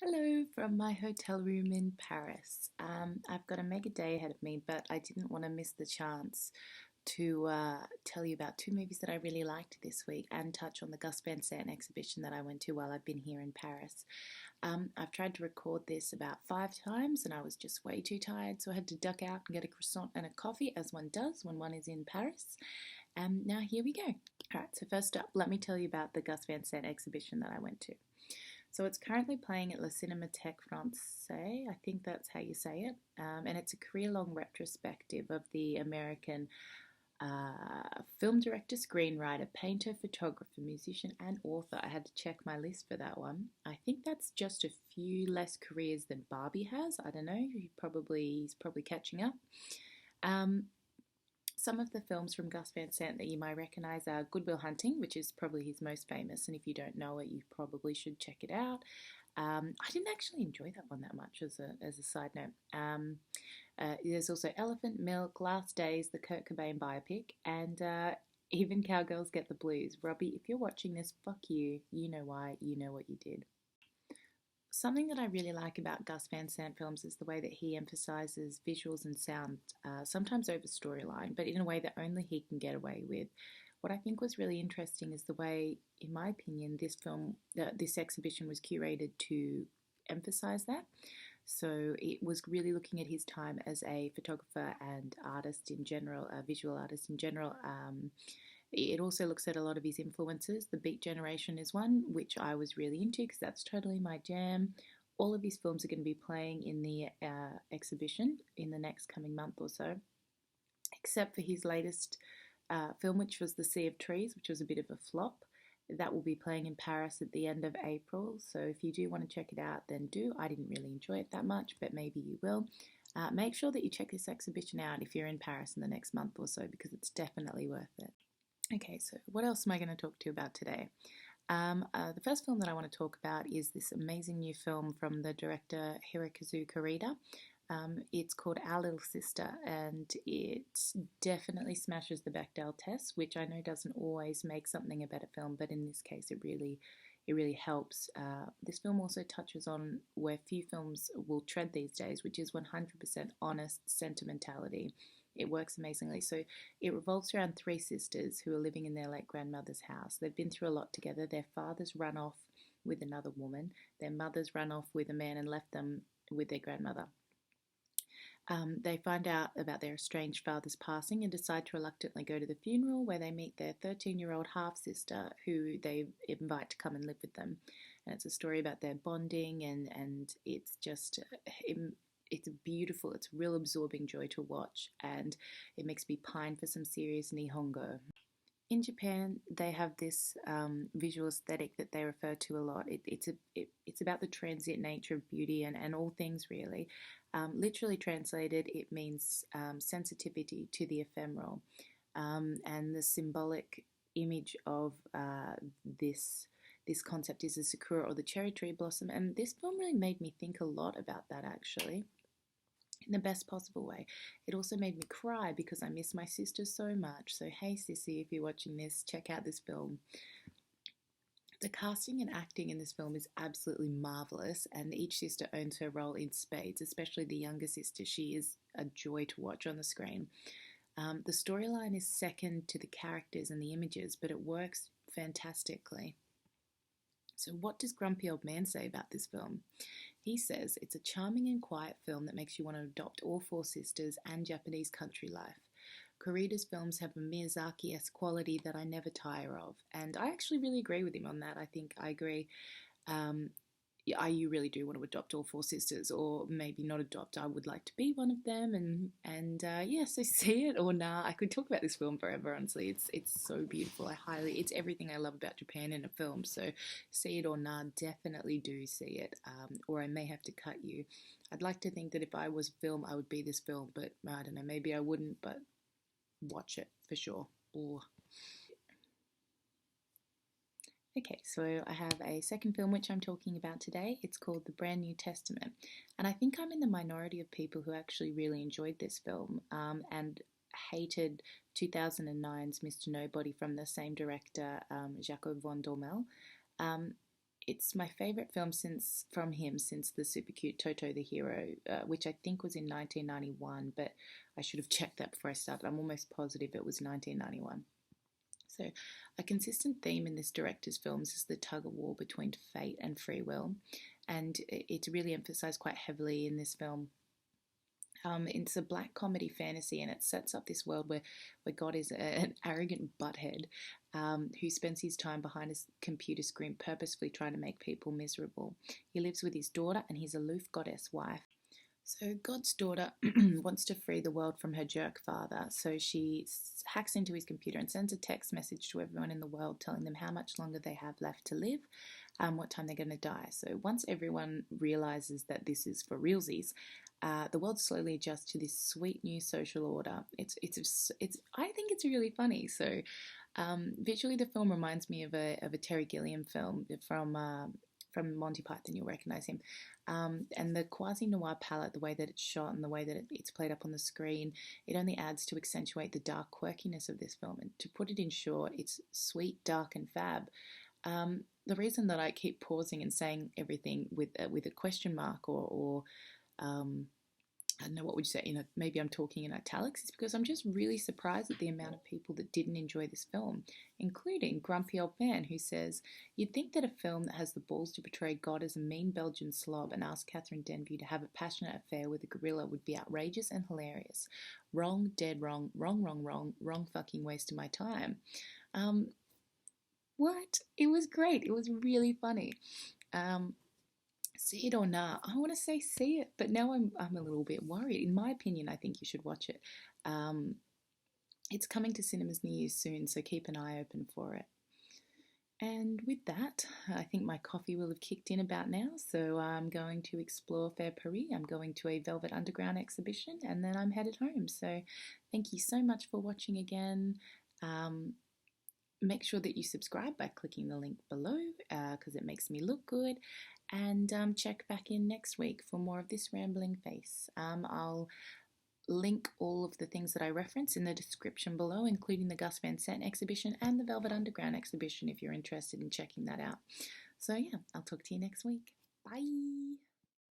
Hello from my hotel room in Paris. I've got a mega day ahead of me, but I didn't want to miss the chance to tell you about two movies that I really liked this week and touch on the Gus Van Sant exhibition that I went to while I've been here in Paris. I've tried to record this about 5 times and I was just way too tired, so I had to duck out and get a croissant and a coffee, as one does when one is in Paris. Now here we go. Alright, so first up, let me tell you about the Gus Van Sant exhibition that I went to. So it's currently playing at La Cinémathèque Française, I think that's how you say it, and it's a career-long retrospective of the American film director, screenwriter, painter, photographer, musician, and author. I had to check my list for that one. I think that's just a few less careers than Barbie has. I don't know. He's probably catching up. Um, some of the films from Gus Van Sant that you might recognize are Good Will Hunting, which is probably his most famous, and if you don't know it, you probably should check it out. I didn't actually enjoy that one that much as a side note. There's also Elephant Milk, Last Days, the Kurt Cobain biopic, and Even Cowgirls Get the Blues. Robbie, if you're watching this, fuck you. You know why. You know what you did. Something that I really like about Gus Van Sant films is the way that he emphasizes visuals and sound, sometimes over storyline, but in a way that only he can get away with. What I think was really interesting is the way, in my opinion, this exhibition was curated to emphasize that. So it was really looking at his time as a photographer and artist in general, a visual artist in general. It also looks at a lot of his influences. The Beat Generation is one, which I was really into because that's totally my jam. All of his films are going to be playing in the exhibition in the next coming month or so, except for his latest film, which was The Sea of Trees, which was a bit of a flop. That will be playing in Paris at the end of April. So if you do want to check it out, then do. I didn't really enjoy it that much, but maybe you will. Make sure that you check this exhibition out if you're in Paris in the next month or so, because it's definitely worth it. Okay, so what else am I going to talk to you about today? The first film that I want to talk about is this amazing new film from the director Hirokazu Koreeda. It's called Our Little Sister, and it definitely smashes the Bechdel test, which I know doesn't always make something a better film, but in this case it really helps. This film also touches on where few films will tread these days, which is 100% honest sentimentality. It works amazingly. So it revolves around three sisters who are living in their late grandmother's house. They've been through a lot together. Their fathers run off with another woman. Their mothers run off with a man and left them with their grandmother. They find out about their estranged father's passing and decide to reluctantly go to the funeral, where they meet their 13-year-old half-sister who they invite to come and live with them. And it's a story about their bonding, and it's just it's beautiful. It's a real absorbing joy to watch, and it makes me pine for some serious Nihongo. In Japan, they have this visual aesthetic that they refer to a lot. It's about the transient nature of beauty and all things, really. Literally translated, it means sensitivity to the ephemeral. And the symbolic image of this concept is the sakura or the cherry tree blossom. And this film really made me think a lot about that, actually, in the best possible way. It also made me cry because I miss my sister so much. So hey sissy, if you're watching this, check out this film. The casting and acting in this film is absolutely marvelous, and each sister owns her role in spades, especially the younger sister. She is a joy to watch on the screen. The storyline is second to the characters and the images, but it works fantastically. So what does Grumpy Old Man say about this film? He says it's a charming and quiet film that makes you want to adopt all four sisters and Japanese country life. Koreeda's films have a Miyazaki-esque quality that I never tire of, and I actually really agree with him on that. I think I agree. You really do want to adopt all four sisters, or maybe not adopt. I would like to be one of them, and yeah. So see it or nah. I could talk about this film forever. Honestly, it's so beautiful. It's everything I love about Japan in a film. So see it or nah, definitely do see it. Or I may have to cut you. I'd like to think that if I was film, I would be this film, but I don't know. Maybe I wouldn't, but watch it for sure. Or okay, so I have a second film which I'm talking about today. It's called The Brand New Testament. And I think I'm in the minority of people who actually really enjoyed this film and hated 2009's Mr. Nobody from the same director, Jaco von Dormel. Um, it's my favorite film from him since the super cute Toto the Hero, which I think was in 1991, but I should have checked that before I started. I'm almost positive it was 1991. So, a consistent theme in this director's films is the tug of war between fate and free will, and it's really emphasized quite heavily in this film. It's a black comedy fantasy, and it sets up this world where God is an arrogant butthead who spends his time behind his computer screen purposefully trying to make people miserable. He lives with his daughter and his aloof goddess wife. So God's daughter wants to free the world from her jerk father, so she hacks into his computer and sends a text message to everyone in the world telling them how much longer they have left to live, what time they're going to die. So once everyone realizes that this is for realsies, the world slowly adjusts to this sweet new social order. It's I think it's really funny. So visually, the film reminds me of a Terry Gilliam film from Monty Python. You'll recognize him. And the quasi-noir palette, the way that it's shot and the way that it's played up on the screen, it only adds to accentuate the dark quirkiness of this film. And to put it in short, it's sweet, dark, and fab. The reason that I keep pausing and saying everything with a question mark or I don't know, what would you say, maybe I'm talking in italics, is because I'm just really surprised at the amount of people that didn't enjoy this film, including Grumpy Old Man, who says, "You'd think that a film that has the balls to portray God as a mean Belgian slob and ask Catherine Deneuve to have a passionate affair with a gorilla would be outrageous and hilarious. Wrong, dead wrong, wrong, wrong, wrong, wrong fucking waste of my time." What? It was great. It was really funny. See it or not? I want to say see it, but now I'm a little bit worried. In my opinion, I think you should watch it. It's coming to cinemas near you soon, so keep an eye open for it. And with that, I think my coffee will have kicked in about now, so I'm going to explore Fair Paris. I'm going to a Velvet Underground exhibition, and then I'm headed home. So thank you so much for watching again. Make sure that you subscribe by clicking the link below because it makes me look good. And check back in next week for more of this rambling face. I'll link all of the things that I reference in the description below, including the Gus Van Sant exhibition and the Velvet Underground exhibition if you're interested in checking that out. So yeah, I'll talk to you next week. Bye!